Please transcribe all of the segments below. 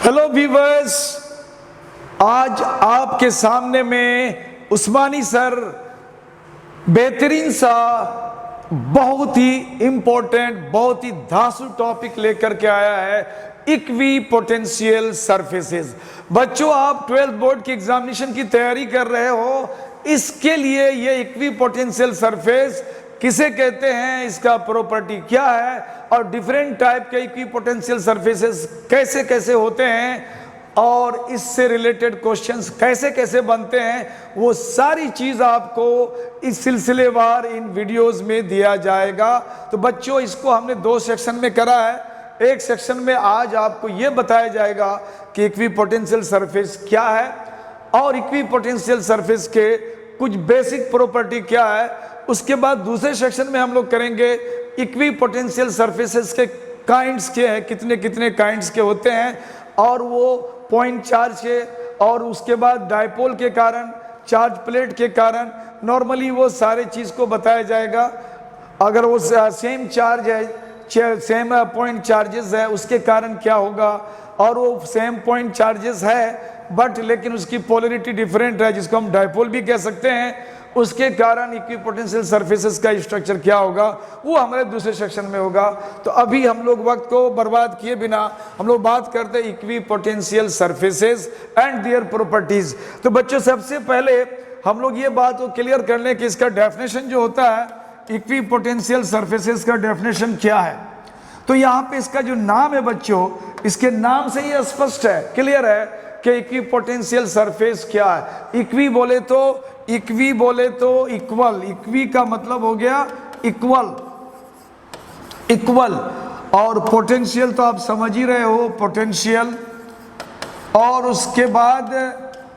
Hello viewers, आज आपके सामने में उस्मानी सर बेहतरीन सा बहुत ही इंपॉर्टेंट बहुत ही धांसू टॉपिक लेकर के आया है, इक्वी पोटेंशियल सरफेसेस। बच्चों, आप 12th बोर्ड की एग्जामिनेशन की तैयारी कर रहे हो, इसके लिए ये इक्वी पोटेंशियल सरफेस किसे कहते हैं, इसका प्रॉपर्टी क्या है और डिफरेंट टाइप के इक्वी पोटेंशियल सरफेसेस कैसे कैसे होते हैं और इससे रिलेटेड क्वेश्चंस कैसे कैसे बनते हैं, वो सारी चीज आपको इस सिलसिलेवार इन वीडियोस में दिया जाएगा। तो बच्चों, इसको हमने 2 सेक्शन में करा है। एक सेक्शन में आज आपको ये बताया जाएगा कि इक्वी पोटेंशियल सरफेस क्या है और इक्वी पोटेंशियल सरफेस के कुछ बेसिक प्रॉपर्टी क्या है। उसके बाद दूसरे सेक्शन में हम लोग करेंगे इक्वी पोटेंशियल सरफेसेस के काइंड्स के हैं, कितने कितने काइंड्स के होते हैं और वो पॉइंट चार्ज के और उसके बाद डायपोल के कारण, चार्ज प्लेट के कारण नॉर्मली वो सारे चीज़ को बताया जाएगा। अगर वो सेम चार्ज है, सेम पॉइंट चार्जेस है, उसके कारण क्या होगा, और वो सेम पॉइंट चार्जेस है बट लेकिन उसकी पोलरिटी डिफरेंट है, जिसको हम डायपोल भी कह सकते हैं, उसके कारण इक्वी पोटेंशियल सरफेसेस का स्ट्रक्चर क्या होगा वो हमारे दूसरे सेक्शन में होगा। तो अभी हम लोग वक्त को बर्बाद किए बिना हम लोग बात करते हैं equi potential surfaces and their properties. तो बच्चों, सबसे पहले हम लोग ये बात को क्लियर कर लें कि इसका डेफिनेशन जो होता है इक्वी पोटेंशियल सरफेसेस का डेफिनेशन क्या है। तो यहाँ पे इसका जो नाम है बच्चों, इसके नाम से ये स्पष्ट है, क्लियर है कि इक्वी पोटेंशियल सरफेस क्या है। इक्वी बोले तो इक्वल, इक्वी का मतलब हो गया इक्वल और पोटेंशियल तो आप समझ ही रहे हो, पोटेंशियल। और उसके बाद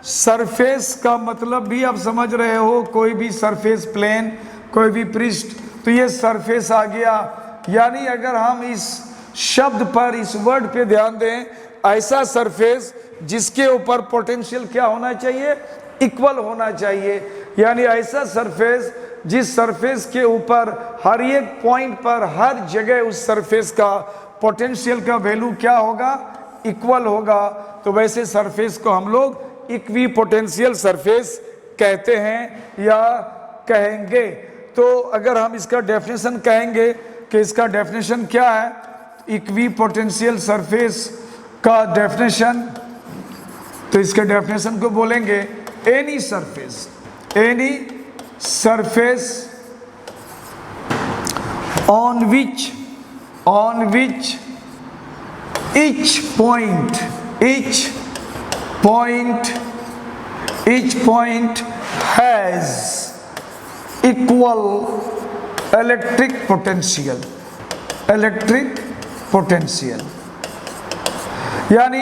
सरफेस का मतलब भी आप समझ रहे हो, कोई भी सरफेस, प्लेन, कोई भी पृष्ठ, तो ये सरफेस आ गया। यानी अगर हम इस शब्द पर, इस वर्ड पे ध्यान दें, ऐसा सरफेस जिसके ऊपर पोटेंशियल क्या होना चाहिए, इक्वल होना चाहिए। यानी ऐसा सरफेस जिस सरफेस के ऊपर हर एक पॉइंट पर, हर जगह उस सरफेस का पोटेंशियल का वैल्यू क्या होगा, इक्वल होगा। तो वैसे सरफेस को हम लोग इक्वी पोटेंशियल सरफेस कहते हैं या कहेंगे। तो अगर हम इसका डेफिनेशन कहेंगे कि इसका डेफिनेशन क्या है, इक्वी पोटेंशियल सरफेस का डेफिनेशन, तो इसके डेफिनेशन को बोलेंगे any surface on which each point has equal electric potential। यानी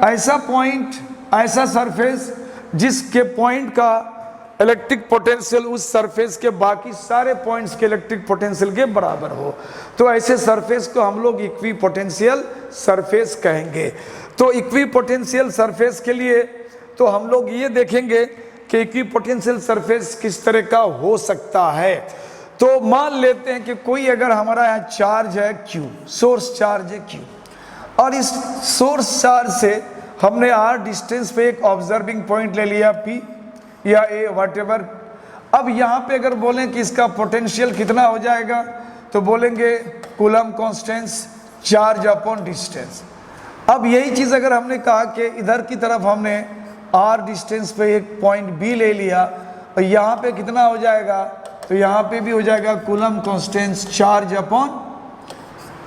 ऐसा पॉइंट, ऐसा सरफेस जिसके पॉइंट का इलेक्ट्रिक पोटेंशियल उस सरफेस के बाकी सारे पॉइंट्स के इलेक्ट्रिक पोटेंशियल के बराबर हो, तो ऐसे सरफेस को हम लोग इक्वी पोटेंशियल सरफेस कहेंगे। तो इक्वी पोटेंशियल सरफेस के लिए तो हम लोग ये देखेंगे कि इक्वी पोटेंशियल सरफेस किस तरह का हो सकता है। तो मान लेते हैं कि कोई अगर हमारा यहाँ चार्ज है Q, सोर्स चार्ज है Q, और इस सोर्स चार्ज से हमने R डिस्टेंस पे एक ऑब्जर्विंग पॉइंट ले लिया P या A, व्हाटएवर। अब यहाँ पे अगर बोलें कि इसका पोटेंशियल कितना हो जाएगा, तो बोलेंगे coulomb constants charge upon distance. अब यही चीज़ अगर हमने कहा कि इधर की तरफ हमने R डिस्टेंस पे एक पॉइंट B ले लिया और यहाँ पे कितना हो जाएगा, तो यहाँ पे भी हो जाएगा Coulomb constants charge upon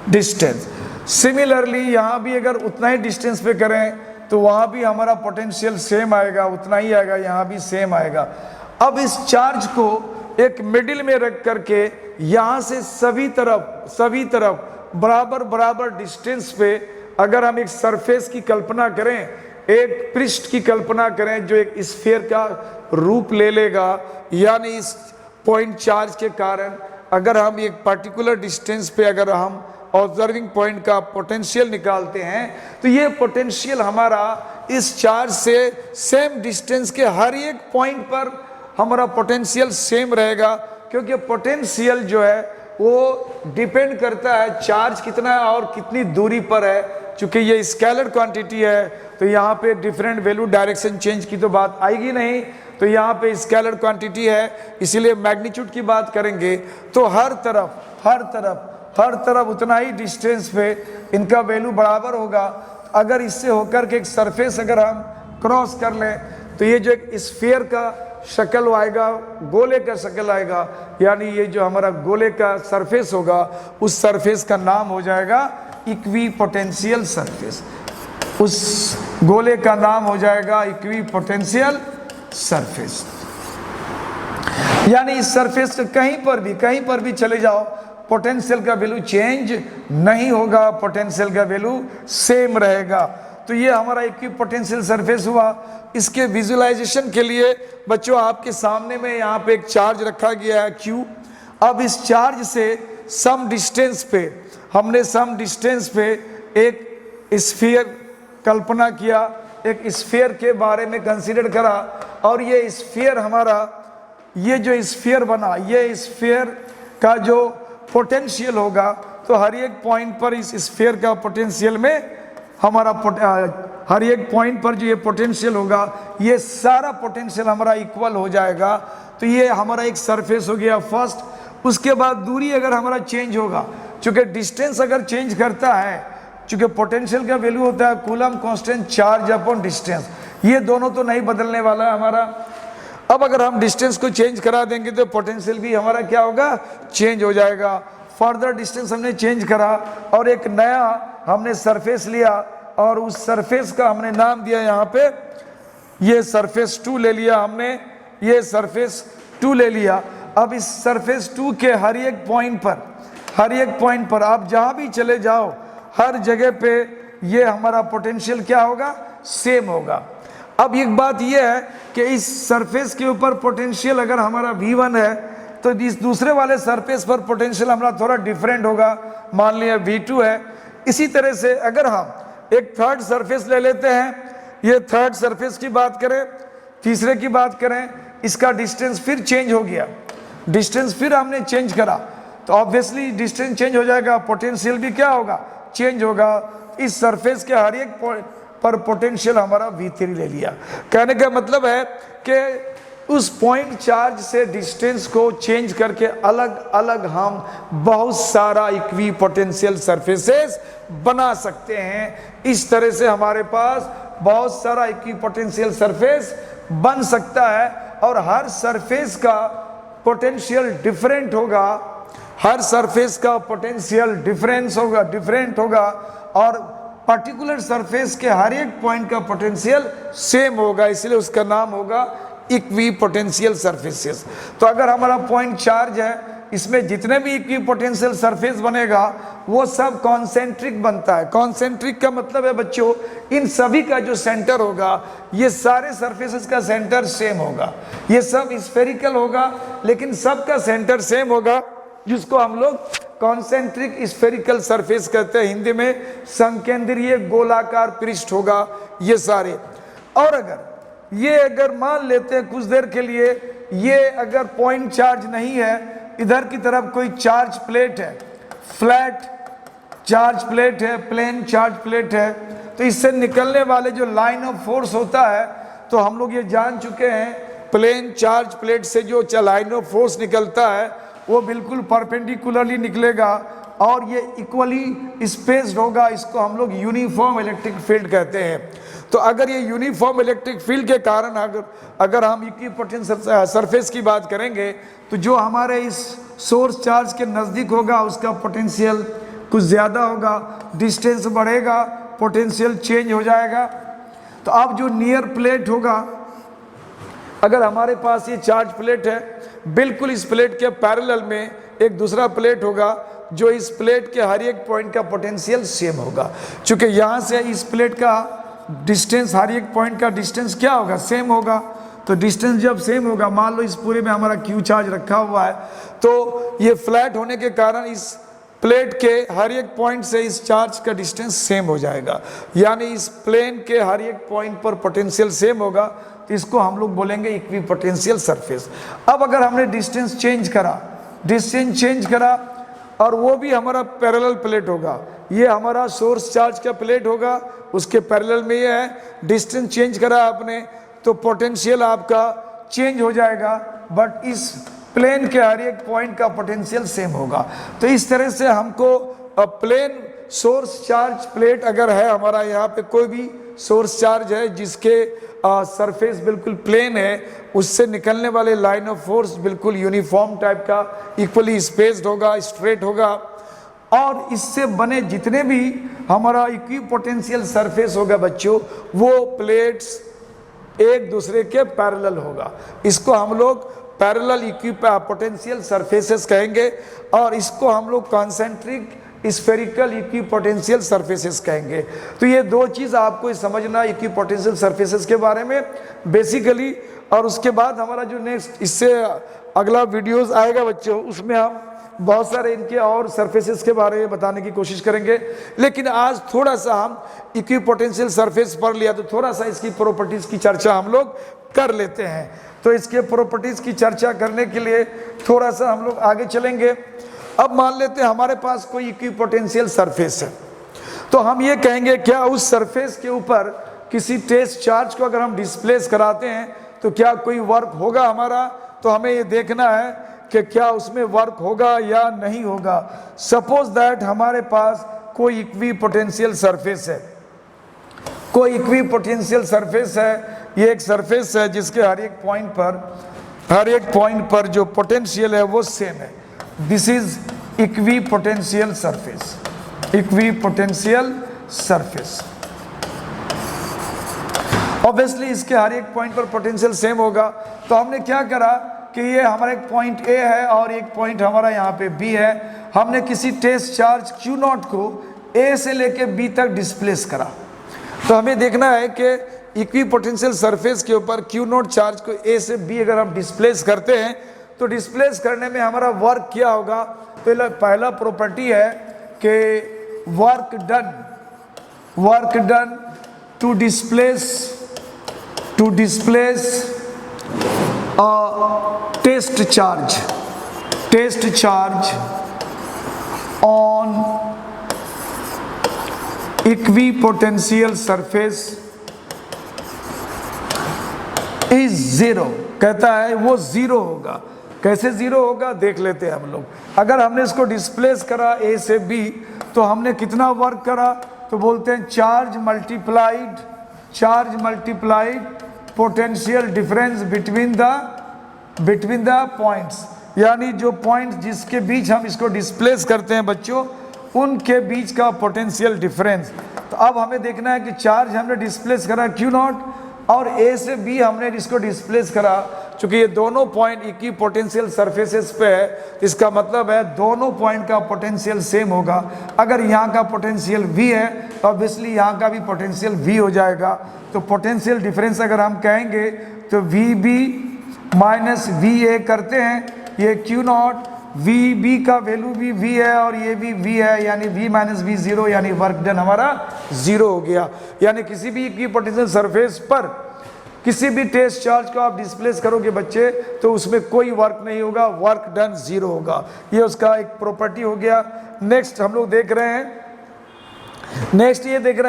distance. Similarly यहाँ भी अगर उतना ही डिस्टेंस पे करें तो वहाँ भी हमारा पोटेंशियल सेम आएगा, उतना ही आएगा, यहाँ भी सेम आएगा। अब इस चार्ज को एक मिडिल में रख करके यहाँ से सभी तरफ बराबर डिस्टेंस पे अगर हम एक सरफेस की कल्पना करें, एक पृष्ठ की कल्पना करें जो एक स्फीयर का रूप ले लेगा, यानी इस पॉइंट चार्ज के कारण अगर हम एक पर्टिकुलर डिस्टेंस पे अगर हम ऑब्जर्विंग पॉइंट का पोटेंशियल निकालते हैं, तो ये पोटेंशियल हमारा इस चार्ज से सेम डिस्टेंस के हर एक पॉइंट पर हमारा पोटेंशियल सेम रहेगा, क्योंकि पोटेंशियल जो है वो डिपेंड करता है चार्ज कितना है और कितनी दूरी पर है चूंकि ये स्केलर क्वांटिटी है तो यहाँ पे डिफरेंट वैल्यू डायरेक्शन चेंज की तो बात आएगी नहीं, तो यहाँ पे स्केलर क्वांटिटी है इसीलिए मैग्नीट्यूड की बात करेंगे तो हर तरफ उतना ही डिस्टेंस पे इनका वैल्यू बराबर होगा। अगर इससे होकर के एक सरफेस अगर हम क्रॉस कर लें तो ये जो एक स्फीयर का शक्ल आएगा, गोले का शक्ल आएगा, यानी ये जो हमारा गोले का सरफेस होगा उस सरफेस का नाम हो जाएगा इक्विपोटेंशियल सरफेस। उस गोले का नाम हो जाएगा इक्विपोटेंशियल सरफेस। यानी इस सरफेस के कहीं पर भी चले जाओ पोटेंशियल का वैल्यू चेंज नहीं होगा, पोटेंशियल का वैल्यू सेम रहेगा। तो ये हमारा इक्विपोटेंशियल सरफेस हुआ। इसके विजुअलाइजेशन के लिए बच्चों आपके सामने में यहाँ पे एक चार्ज रखा गया है Q। अब इस चार्ज से सम डिस्टेंस पे एक स्फीयर कल्पना किया, एक स्फीयर के बारे में कंसीडर करा और ये स्फीयर हमारा, ये जो स्फीयर बना, ये स्फीयर का जो पोटेंशियल होगा तो हर एक पॉइंट पर इस स्फीयर का पोटेंशियल में हमारा हर एक पॉइंट पर जो ये पोटेंशियल होगा ये सारा पोटेंशियल हमारा इक्वल हो जाएगा। तो ये हमारा एक सरफेस हो गया फर्स्ट। उसके बाद दूरी अगर हमारा चेंज होगा, चूंकि डिस्टेंस अगर चेंज करता है, चूंकि पोटेंशियल का वैल्यू होता है coulomb constant charge upon distance, ये दोनों तो नहीं बदलने वाला है हमारा। अब अगर हम डिस्टेंस को चेंज करा देंगे तो पोटेंशियल भी हमारा क्या होगा, चेंज हो जाएगा। फर्दर डिस्टेंस हमने चेंज करा और एक नया हमने सरफेस लिया और उस सरफेस का हमने नाम दिया यहाँ पे, ये सरफेस 2 ले लिया हमने, ये सरफेस 2 ले लिया। अब इस सरफेस 2 के हर एक पॉइंट पर आप जहाँ भी चले जाओ हर जगह पे ये हमारा पोटेंशियल क्या होगा, सेम होगा। अब एक बात यह है कि इस सरफेस के ऊपर पोटेंशियल अगर हमारा V1 है तो इस दूसरे वाले सरफेस पर पोटेंशियल हमारा थोड़ा डिफरेंट होगा, मान लिया V2 है। इसी तरह से अगर हम एक थर्ड सरफेस ले लेते हैं, ये थर्ड सरफेस की बात करें, तीसरे की बात करें, इसका डिस्टेंस फिर चेंज हो गया, डिस्टेंस फिर हमने चेंज करा तो ऑब्वियसली डिस्टेंस चेंज हो जाएगा, पोटेंशियल भी क्या होगा, चेंज होगा। इस सरफेस के हर एक पर पोटेंशियल हमारा V3 ले लिया। कहने का मतलब है कि उस पॉइंट चार्ज से डिस्टेंस को चेंज करके अलग अलग हम बहुत सारा इक्विपोटेंशियल सरफेसेस बना सकते हैं। इस तरह से हमारे पास बहुत सारा इक्विपोटेंशियल सरफेस बन सकता है और हर सरफेस का पोटेंशियल डिफरेंट होगा, हर सरफेस का पोटेंशियल डिफरेंट होगा और पर्टिकुलर सरफेस के हर एक पॉइंट का पोटेंशियल सेम होगा, इसलिए उसका नाम होगा इक्विपोटेंशियल सरफेसेस। तो अगर हमारा पॉइंट चार्ज है, इसमें जितने भी इक्विपोटेंशियल सरफेस बनेगा वो सब कॉन्सेंट्रिक बनता है। कॉन्सेंट्रिक का मतलब है बच्चों, इन सभी का जो सेंटर होगा, ये सारे सरफेसेस का सेंटर सेम होगा। ये सब स्फेरिकल होगा लेकिन सबका सेंटर सेम होगा, जिसको हम लोग कॉन्सेंट्रिक स्फेरिकल सरफेस कहते हैं। हिंदी में संकेंद्रीय गोलाकार पृष्ठ होगा ये सारे। और अगर मान लेते हैं कुछ देर के लिए, ये अगर पॉइंट चार्ज नहीं है, इधर की तरफ कोई चार्ज प्लेट है, फ्लैट चार्ज प्लेट है, प्लेन चार्ज प्लेट है, तो इससे निकलने वाले जो लाइन ऑफ फोर्स होता है, तो हम लोग ये जान चुके हैं प्लेन चार्ज प्लेट से जो लाइन ऑफ फोर्स निकलता है वो बिल्कुल परपेंडिकुलरली निकलेगा और ये इक्वली स्पेस्ड होगा। इसको हम लोग यूनिफॉर्म इलेक्ट्रिक फील्ड कहते हैं। तो अगर ये यूनिफॉर्म इलेक्ट्रिक फील्ड के कारण अगर हम इक्विपोटेंशियल सरफेस की बात करेंगे तो जो हमारे इस सोर्स चार्ज के नज़दीक होगा उसका पोटेंशियल कुछ ज़्यादा होगा, डिस्टेंस बढ़ेगा, पोटेंशियल चेंज हो जाएगा। तो अब जो नियर प्लेट होगा, अगर हमारे पास ये चार्ज प्लेट है, बिल्कुल इस प्लेट के पैरेलल में एक दूसरा प्लेट होगा जो इस प्लेट के हर एक पॉइंट का पोटेंशियल सेम होगा। चूँकि यहाँ से इस प्लेट का डिस्टेंस, हर एक पॉइंट का डिस्टेंस क्या होगा, सेम होगा। तो डिस्टेंस जब सेम होगा, मान लो इस पूरे में हमारा Q चार्ज रखा हुआ है, तो ये फ्लैट होने के कारण इस प्लेट के हर एक पॉइंट से इस चार्ज का डिस्टेंस सेम हो जाएगा, यानी इस प्लेन के हर एक पॉइंट पर पोटेंशियल सेम होगा। तो इसको हम लोग बोलेंगे इक्विपोटेंशियल सरफेस। अब अगर हमने डिस्टेंस चेंज करा और वो भी हमारा पैरेलल प्लेट होगा। ये हमारा सोर्स चार्ज का प्लेट होगा, उसके पैरेलल में ये है। डिस्टेंस चेंज करा आपने तो पोटेंशियल आपका चेंज हो जाएगा, बट इस प्लेन के हर एक पॉइंट का पोटेंशियल सेम होगा। तो इस तरह से हमको प्लेन सोर्स चार्ज प्लेट अगर है हमारा, यहाँ पे कोई भी सोर्स चार्ज है जिसके सरफेस बिल्कुल प्लेन है, उससे निकलने वाले लाइन ऑफ फोर्स बिल्कुल यूनिफॉर्म टाइप का, इक्वली स्पेस्ड होगा, स्ट्रेट होगा, और इससे बने जितने भी हमारा इक्विपोटेंशियल सरफेस होगा बच्चों, वो प्लेट्स एक दूसरे के पैरेलल होगा। इसको हम लोग पैरेलल इक्विपोटेंशियल सरफेसेस कहेंगे, और इसको हम लोग कॉन्सेंट्रिक स्फेरिकल इक्विपोटेंशियल सरफेसेस कहेंगे। तो ये दो चीज़ आपको समझना इक्विपोटेंशियल सरफेसेस के बारे में बेसिकली। और उसके बाद हमारा जो नेक्स्ट इससे अगला वीडियोस आएगा बच्चों, उसमें हम बहुत सारे इनके और सरफेसेस के बारे में बताने की कोशिश करेंगे। लेकिन आज थोड़ा सा हम इक्विपोटेंशियल सरफेस पढ़ लिया, तो थोड़ा सा इसकी प्रॉपर्टीज़ की चर्चा हम लोग कर लेते हैं। तो इसके प्रॉपर्टीज़ की चर्चा करने के लिए थोड़ा सा हम लोग आगे चलेंगे। अब मान लेते हैं हमारे पास कोई इक्विपोटेंशियल सरफेस है, तो हम ये कहेंगे क्या उस सरफेस के ऊपर किसी टेस्ट चार्ज को अगर हम डिस्प्लेस कराते हैं तो क्या कोई वर्क होगा हमारा। तो हमें ये देखना है कि क्या उसमें वर्क होगा या नहीं होगा। सपोज दैट हमारे पास कोई इक्विपोटेंशियल सरफेस है, कोई इक्विपोटेंशियल सरफेस है, ये एक सरफेस है जिसके हर एक पॉइंट पर जो पोटेंशियल है वो सेम है। This is equipotential surface, equipotential surface. Obviously इसके हर एक पॉइंट पर पोटेंशियल सेम होगा। तो हमने क्या करा कि ये हमारा एक पॉइंट ए है और एक पॉइंट हमारा यहाँ पे बी है। हमने किसी टेस्ट चार्ज Q0 को ए से लेके बी तक डिस्प्लेस करा। तो हमें देखना है कि इक्विपोटेंशियल सरफेस के ऊपर Q0 चार्ज को ए से बी अगर हम डिस्प्लेस करते हैं तो डिस्प्लेस करने में हमारा वर्क क्या होगा। पहला प्रॉपर्टी है कि work done to displace test charge on equipotential surface is zero. कहता है वो जीरो होगा। कैसे जीरो होगा देख लेते हैं हम लोग। अगर हमने इसको डिस्प्लेस करा ए से बी तो हमने कितना वर्क करा, तो बोलते हैं charge multiplied potential difference between the points, यानी जो पॉइंट्स जिसके बीच हम इसको डिस्प्लेस करते हैं बच्चों, उनके बीच का पोटेंशियल डिफरेंस। तो अब हमें देखना है कि चार्ज हमने डिस्प्लेस करा Q0 और ए से बी हमने इसको डिस्प्लेस करा। चूंकि ये दोनों पॉइंट इक्विपोटेंशियल सरफेसेस पे है, इसका मतलब है दोनों पॉइंट का पोटेंशियल सेम होगा। अगर यहाँ का पोटेंशियल V है तो ऑब्वियसली यहाँ का भी पोटेंशियल V हो जाएगा। तो पोटेंशियल डिफरेंस अगर हम कहेंगे तो VB माइनस VA करते हैं, ये Q0 VB का वैल्यू भी V है और ये भी V है, यानी V माइनस V जीरो, यानी वर्क डन हमारा जीरो हो गया। यानी किसी भी इक्विपोटेंशियल सरफेस पर किसी भी टेस्ट चार्ज को आप डिस्प्लेस करोगे बच्चे तो उसमें कोई वर्क नहीं होगा, वर्क डन जीरो होगा। ये उसका एक प्रॉपर्टी हो गया। नेक्स्ट हम लोग देख रहे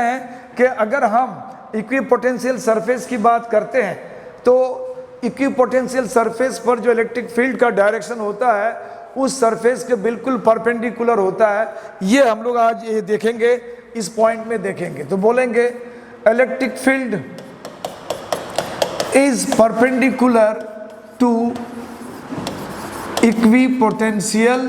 हैं कि अगर हम इक्विपोटेंशियल सरफेस की बात करते हैं तो इक्विपोटेंशियल सरफेस पर जो इलेक्ट्रिक फील्ड का डायरेक्शन होता है उस सरफेस के बिल्कुल परपेंडिकुलर होता है। ये हम लोग आज ये देखेंगे, इस पॉइंट में देखेंगे। तो बोलेंगे electric field is perpendicular to equipotential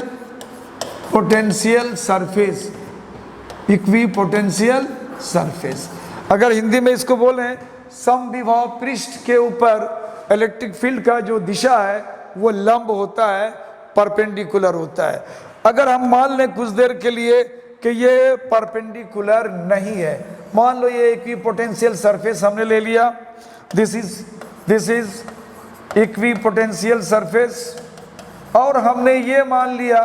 surface. अगर हिंदी में इसको बोलें, समविभव पृष्ठ के ऊपर इलेक्ट्रिक फील्ड का जो दिशा है वो लंब होता है, परपेंडिकुलर होता है। अगर हम मान लें कुछ देर के लिए कि ये परपेंडिकुलर नहीं है, मान लो ये इक्विपोटेंशियल सरफेस हमने ले लिया, दिस इज इक्विपोटेंशियल सरफेस, और हमने ये मान लिया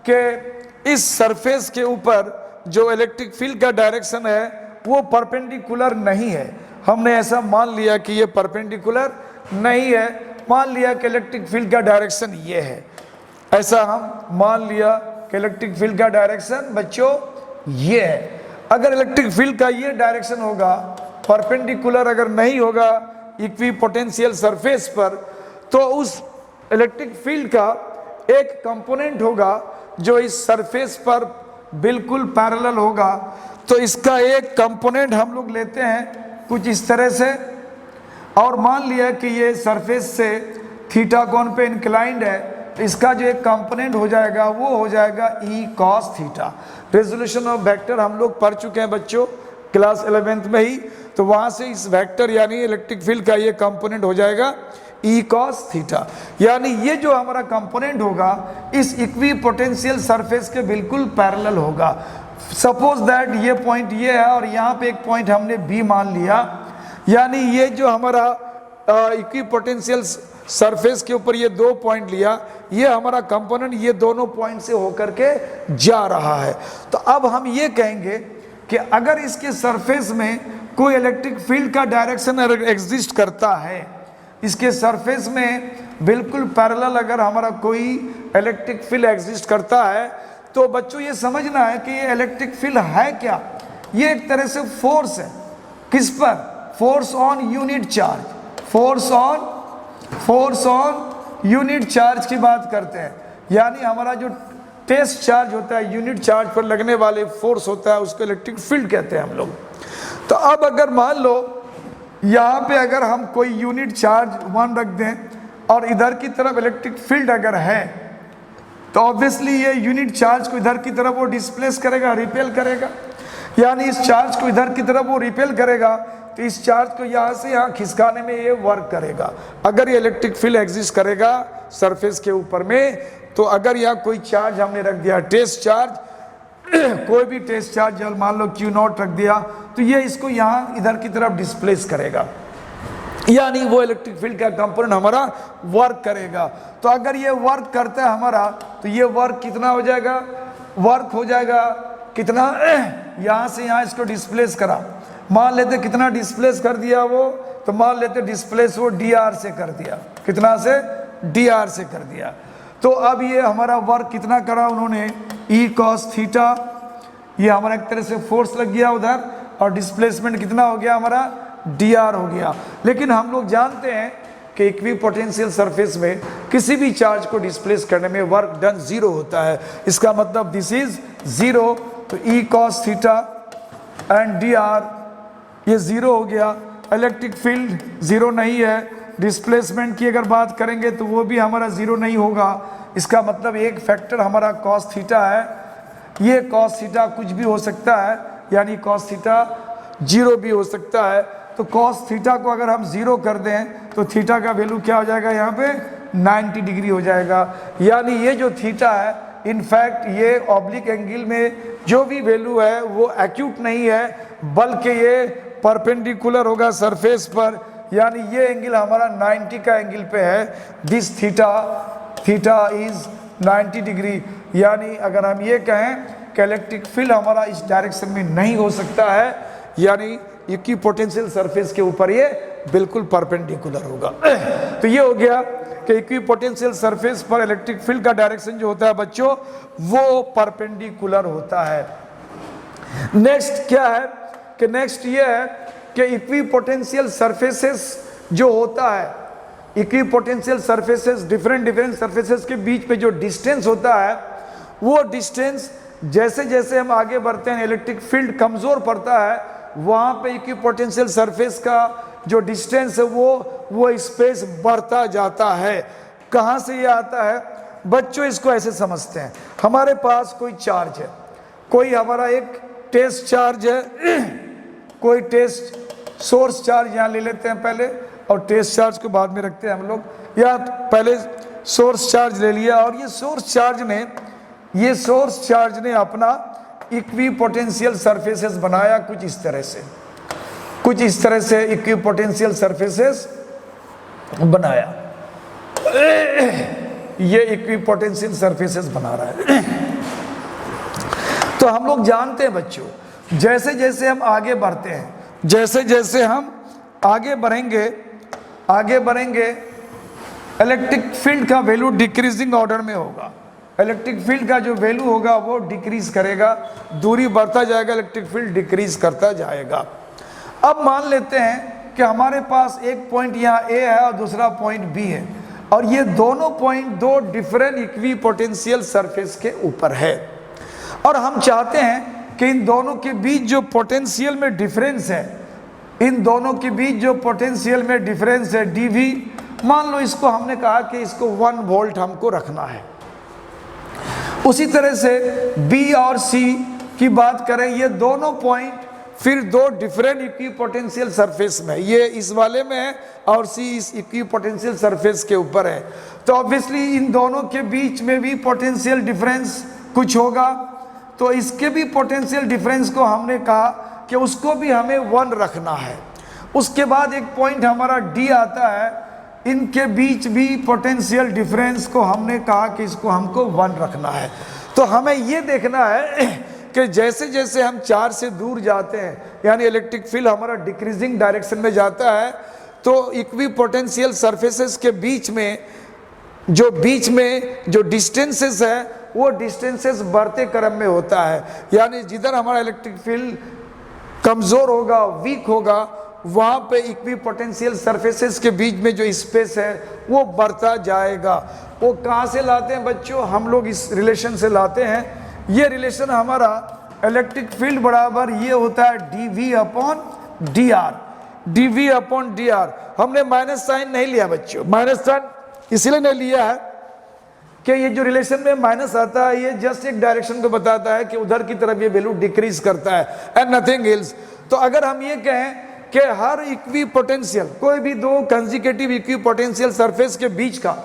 कि इस सरफेस के ऊपर जो इलेक्ट्रिक फील्ड का डायरेक्शन है वो परपेंडिकुलर नहीं है। हमने ऐसा मान लिया कि ये परपेंडिकुलर नहीं है, मान लिया कि इलेक्ट्रिक फील्ड का डायरेक्शन ये है, ऐसा हम मान लिया कि इलेक्ट्रिक फील्ड का डायरेक्शन बच्चों ये है। अगर इलेक्ट्रिक फील्ड का ये डायरेक्शन होगा, परपेंडिकुलर अगर नहीं होगा इक्विपोटेंशियल सरफेस पर, तो उस इलेक्ट्रिक फील्ड का एक कंपोनेंट होगा जो इस सरफेस पर बिल्कुल पैरेलल होगा। तो इसका एक कंपोनेंट हम लोग लेते हैं कुछ इस तरह से, और मान लिया कि ये सरफेस से थीटा कोण पे इंक्लाइंड है, तो इसका जो एक कंपोनेंट हो जाएगा वो हो जाएगा E cos theta. Resolution of vector हम लोग पढ़ चुके हैं बच्चों क्लास 11th में ही, तो वहां से इस वेक्टर यानी इलेक्ट्रिक फील्ड का ये कंपोनेंट हो जाएगा ई कॉस थीटा। यानी ये जो हमारा कंपोनेंट होगा इस इक्विपोटेंशियल सरफेस के बिल्कुल पैरेलल होगा। सपोज दैट ये पॉइंट ये है और यहाँ पे एक पॉइंट हमने बी मान लिया, यानी ये जो हमारा इक्विपोटेंशियल सरफेस के ऊपर ये दो पॉइंट लिया, ये हमारा कंपोनेंट ये दोनों पॉइंट से होकर के जा रहा है। तो अब हम ये कहेंगे कि अगर इसके सरफेस में कोई इलेक्ट्रिक फील्ड का डायरेक्शन एग्जिस्ट करता है, इसके सरफेस में बिल्कुल पैरेलल अगर हमारा कोई इलेक्ट्रिक फील्ड एग्जिस्ट करता है, तो बच्चों ये समझना है कि ये इलेक्ट्रिक फील्ड है क्या। ये एक तरह से फोर्स है, किस पर? Force on unit charge. Force on unit charge की बात करते हैं, यानी हमारा जो टेस्ट चार्ज होता है, यूनिट चार्ज पर लगने वाले फोर्स होता है, उसको इलेक्ट्रिक फील्ड कहते हैं हम लोग। तो अब अगर मान लो यहाँ पे अगर हम कोई यूनिट चार्ज 1 रख दें और इधर की तरफ इलेक्ट्रिक फील्ड अगर है, तो ऑब्वियसली ये यूनिट चार्ज को इधर की तरफ वो डिस्प्लेस करेगा, रिपेल करेगा। यानी इस चार्ज को इधर की तरफ वो रिपेल करेगा, तो इस चार्ज को यहाँ से यहाँ खिसकाने में ये वर्क करेगा। अगर ये इलेक्ट्रिक फील्ड एग्जिस्ट करेगा सरफेस के ऊपर में, तो अगर यहाँ कोई चार्ज हमने रख दिया टेस्ट चार्ज, कोई भी टेस्ट चार्ज मान लो Q0 रख दिया, तो ये इसको यहाँ इधर की तरफ डिस्प्लेस करेगा, यानी वो इलेक्ट्रिक फील्ड का कंपोनेंट हमारा वर्क करेगा। तो अगर ये वर्क करता है हमारा, तो ये वर्क कितना हो जाएगा? वर्क हो जाएगा कितना? यहाँ से यहाँ इसको डिस्प्लेस करा, मान लेते कितना डिस्प्लेस कर दिया वो, तो मान लेते डिस्प्लेस वो dr से कर दिया। कितना से? dr से कर दिया। तो अब ये हमारा वर्क कितना करा उन्होंने? E cos theta. ये हमारा एक तरह से फोर्स लग गया उधर, और डिस्प्लेसमेंट कितना हो गया हमारा? dr हो गया। लेकिन हम लोग जानते हैं कि इक्विपोटेंशियल सरफेस में किसी भी चार्ज को डिस्प्लेस करने में वर्क डन 0 होता है। इसका मतलब दिस इज 0। तो E cos theta and dr ये 0 हो गया। इलेक्ट्रिक फील्ड 0 नहीं है, डिस्प्लेसमेंट की अगर बात करेंगे तो वो भी हमारा 0 नहीं होगा। इसका मतलब एक फैक्टर हमारा कॉस थीटा है। ये कॉस थीटा कुछ भी हो सकता है, यानी कॉस थीटा 0 भी हो सकता है। तो कॉस थीटा को अगर हम 0 कर दें तो थीटा का वैल्यू क्या हो जाएगा? यहाँ पे 90 डिग्री हो जाएगा। यानी ये जो थीटा है, इनफैक्ट ये ऑब्लिक एंगल में जो भी वैल्यू है वो एक्यूट नहीं है, बल्कि ये परपेंडिकुलर होगा सरफेस पर, यानी ये एंगल हमारा 90 का एंगल पे है। This theta is 90 degree. यानी अगर हम ये कहें कि इलेक्ट्रिक फील्ड हमारा इस डायरेक्शन में नहीं हो सकता है, यानी इक्विपोटेंशियल सरफेस के ऊपर ये बिल्कुल परपेंडिकुलर होगा। तो ये हो गया कि इक्विपोटेंशियल सरफेस पर इलेक्ट्रिक फील्ड का डायरेक्शन जो होता है बच्चों, वो परपेंडिकुलर होता है। नेक्स्ट क्या है कि नेक्स्ट ये है कि इक्विपोटेंशियल सरफेसेस जो होता है, इक्विपोटेंशियल सरफेसेस डिफरेंट सरफेसेस के बीच में जो डिस्टेंस होता है, वो डिस्टेंस जैसे जैसे हम आगे बढ़ते हैं इलेक्ट्रिक फील्ड कमज़ोर पड़ता है, वहाँ पे इक्विपोटेंशियल सरफेस का जो डिस्टेंस है वो स्पेस बढ़ता जाता है। कहाँ से ये आता है बच्चों? इसको ऐसे समझते हैं, हमारे पास कोई चार्ज है, कोई हमारा एक टेस्ट चार्ज है, कोई टेस्ट सोर्स चार्ज यहाँ ले लेते हैं पहले, और टेस्ट चार्ज को बाद में रखते हैं हम लोग। या पहले सोर्स चार्ज ले लिया, और ये सोर्स चार्ज ने अपना इक्विपोटेंशियल सरफेसेस बनाया कुछ इस तरह से इक्विपोटेंशियल सरफेसेस बनाया। ये इक्विपोटेंशियल सरफेसेस बना रहा है। तो हम लोग जानते हैं बच्चों, जैसे जैसे हम आगे बढ़ते हैं, जैसे जैसे हम आगे बढ़ेंगे इलेक्ट्रिक फील्ड का वैल्यू डिक्रीजिंग ऑर्डर में होगा। इलेक्ट्रिक फील्ड का जो वैल्यू होगा वो डिक्रीज करेगा, दूरी बढ़ता जाएगा, इलेक्ट्रिक फील्ड डिक्रीज करता जाएगा। अब मान लेते हैं कि हमारे पास एक पॉइंट यहाँ ए है और दूसरा पॉइंट बी है, और ये दोनों पॉइंट दो डिफरेंट इक्विपोटेंशियल सरफेस के ऊपर है, और हम चाहते हैं कि इन दोनों के बीच जो पोटेंशियल में डिफरेंस है, इन दोनों के बीच जो पोटेंशियल में डिफरेंस है डीवी, मान लो इसको हमने कहा कि इसको 1 वोल्ट हमको रखना है। उसी तरह से बी और सी की बात करें, ये दोनों पॉइंट फिर दो डिफरेंट इक्विपोटेंशियल सरफेस में, ये इस वाले में है और सी इस इक्विपोटेंशियल सरफेस के ऊपर है, तो ऑब्वियसली इन दोनों के बीच में भी पोटेंशियल डिफरेंस कुछ होगा, तो इसके भी पोटेंशियल डिफरेंस को हमने कहा कि उसको भी हमें 1 रखना है। उसके बाद एक पॉइंट हमारा डी आता है, इनके बीच भी पोटेंशियल डिफरेंस को हमने कहा कि इसको हमको 1 रखना है। तो हमें ये देखना है कि जैसे जैसे हम 4 से दूर जाते हैं, यानी इलेक्ट्रिक फील्ड हमारा डिक्रीजिंग डायरेक्शन में जाता है, तो इक्विपोटेंशियल सरफेसेस के बीच में जो डिस्टेंसेस है वो डिस्टेंसेस बढ़ते क्रम में होता है, यानी जिधर हमारा इलेक्ट्रिक फील्ड कमज़ोर होगा, वीक होगा, वहाँ पे इक्विपोटेंशियल सरफेसेस के बीच में जो स्पेस है वो बढ़ता जाएगा। वो कहाँ से लाते हैं बच्चों? हम लोग इस रिलेशन से लाते हैं। ये रिलेशन हमारा इलेक्ट्रिक फील्ड बराबर ये होता है dv upon dr, dv upon dr। हमने माइनस साइन नहीं लिया बच्चों, माइनस साइन इसलिए नहीं लिया है कि ये जो रिलेशन में माइनस आता है ये जस्ट एक डायरेक्शन को बताता है कि उधर की तरफ ये वैल्यू डिक्रीज करता है एंड नथिंग एल्स। तो अगर हम ये कहें कि हर इक्विपोटेंशियल, कोई भी दो कंसेक्यूटिव इक्विपोटेंशियल सरफेस के बीच का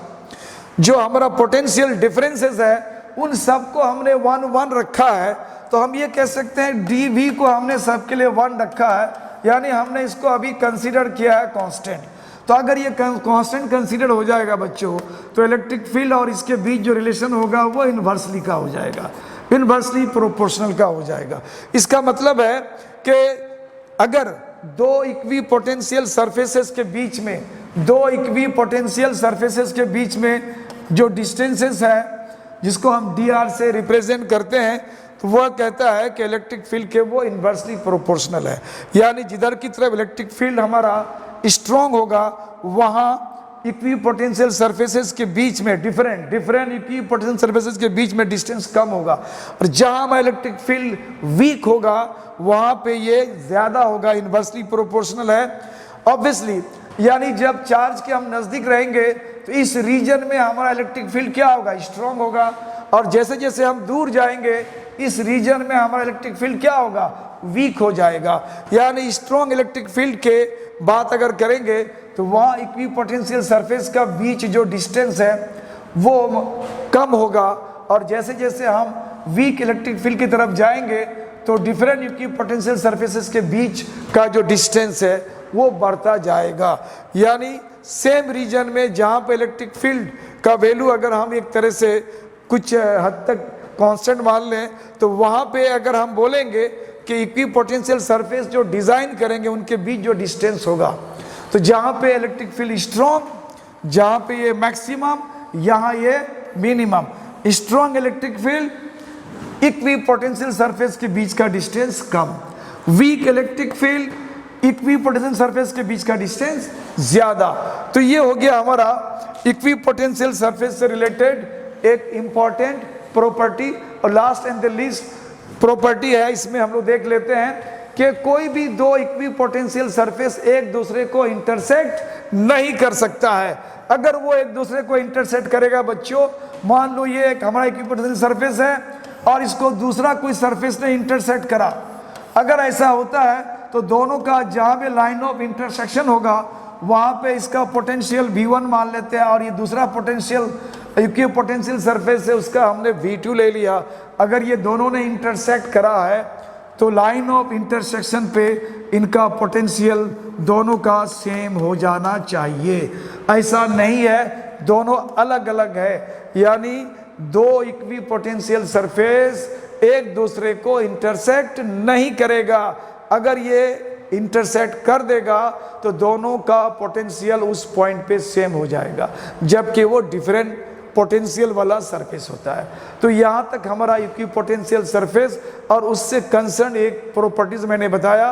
जो हमारा पोटेंशियल डिफरेंसेस है उन सबको हमने 1 रखा है, तो हम ये कह सकते हैं dv को हमने सबके लिए 1 रखा है, यानी हमने इसको अभी कंसीडर किया है कांस्टेंट। तो अगर ये कांस्टेंट कंसीडर हो जाएगा बच्चों, तो इलेक्ट्रिक फील्ड और इसके बीच जो रिलेशन होगा वो इन्वर्सली का हो जाएगा, इन्वर्सली प्रोपोर्शनल का हो जाएगा। इसका मतलब है कि अगर दो इक्विपोटेंशियल सरफेसेस के बीच में, दो इक्विपोटेंशियल सरफेसेस के बीच में जो डिस्टेंसेस है जिसको हम dr से रिप्रेजेंट करते हैं, तो वह कहता है कि इलेक्ट्रिक फील्ड के वो इन्वर्सली प्रोपोर्शनल है, यानी जिधर की तरफ इलेक्ट्रिक फील्ड हमारा स्ट्रॉन्ग होगा वहाँ इक्विपोटेंशियल सरफेसेस के बीच में डिफरेंट इक्विपोटेंशियल सरफेसेस के बीच में डिस्टेंस कम होगा, और जहाँ हमारा इलेक्ट्रिक फील्ड वीक होगा वहाँ पे ये ज़्यादा होगा, इन्वर्सली प्रोपोर्शनल है ऑब्वियसली। यानी जब चार्ज के हम नज़दीक रहेंगे तो इस रीजन में हमारा इलेक्ट्रिक फील्ड क्या होगा? स्ट्रॉन्ग होगा, और जैसे जैसे हम दूर जाएंगे इस रीजन में हमारा इलेक्ट्रिक फील्ड क्या होगा? वीक हो जाएगा। यानी स्ट्रॉन्ग इलेक्ट्रिक फील्ड के बात अगर करेंगे तो वहाँ इक्विपोटेंशियल सरफेस का बीच जो डिस्टेंस है वो कम होगा, और जैसे जैसे हम वीक इलेक्ट्रिक फील्ड की तरफ जाएंगे तो डिफरेंट इक्विपोटेंशियल सरफेसेस के बीच का जो डिस्टेंस है वो बढ़ता जाएगा। यानी सेम रीजन में जहाँ पे इलेक्ट्रिक फील्ड का वैल्यू अगर हम एक तरह से कुछ हद तक कांस्टेंट मान लें, तो वहाँ पे अगर हम बोलेंगे कि इक्विपोटेंशियल सरफेस जो डिज़ाइन करेंगे उनके बीच जो डिस्टेंस होगा, तो जहाँ पे इलेक्ट्रिक फील्ड स्ट्रॉन्ग, जहाँ पे ये मैक्सिमम, यहाँ ये minimum, strong electric field equipotential surface के बीच का डिस्टेंस कम, weak electric field equipotential surface के बीच का डिस्टेंस ज्यादा। तो ये हो गया हमारा इक्विपोटेंशियल सरफेस से रिलेटेड एक इंपॉर्टेंट प्रॉपर्टी। और last and the least property है, इसमें हम लोग देख लेते हैं कि कोई भी दो इक्विपोटेंशियल सरफेस एक दूसरे को इंटरसेक्ट नहीं कर सकता है। अगर वो एक दूसरे को इंटरसेक्ट करेगा बच्चों, मान लो ये एक हमारा इक्विपोटेंशियल सरफेस है और इसको दूसरा कोई सरफेस ने इंटरसेक्ट करा, अगर ऐसा होता है तो दोनों का जहाँ भी लाइन ऑफ इंटरसेक्शन होगा वहाँ पे इसका पोटेंशियल V1 मान लेते हैं, और ये दूसरा पोटेंशियल इक्विपोटेंशियल सरफेस है उसका हमने V2 ले लिया। अगर ये दोनों ने इंटरसेक्ट करा है तो लाइन ऑफ इंटरसेक्शन पे इनका पोटेंशियल दोनों का सेम हो जाना चाहिए। ऐसा नहीं है, दोनों अलग अलग है, यानी दो इक्विपोटेंशियल सरफेस एक दूसरे को इंटरसेक्ट नहीं करेगा। अगर ये इंटरसेक्ट कर देगा तो दोनों का पोटेंशियल उस पॉइंट पे सेम हो जाएगा, जबकि वो डिफरेंट पोटेंशियल वाला सरफेस होता है। तो यहाँ तक हमारा इक्वी पोटेंशियल सरफेस और उससे कंसर्न एक प्रॉपर्टीज मैंने बताया।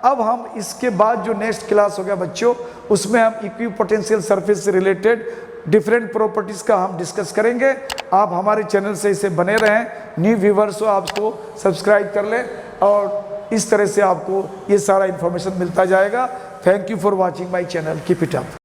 अब हम इसके बाद जो नेक्स्ट क्लास हो गया बच्चों, उसमें हम इक्वी पोटेंशियल सरफेस से रिलेटेड डिफरेंट प्रॉपर्टीज का हम डिस्कस करेंगे। आप हमारे चैनल से इसे बने रहें, न्यू व्यूवर्स हो आपको सब्सक्राइब कर लें और इस तरह से आपको ये सारा इन्फॉर्मेशन मिलता जाएगा। Thank you for watching my channel, keep it up.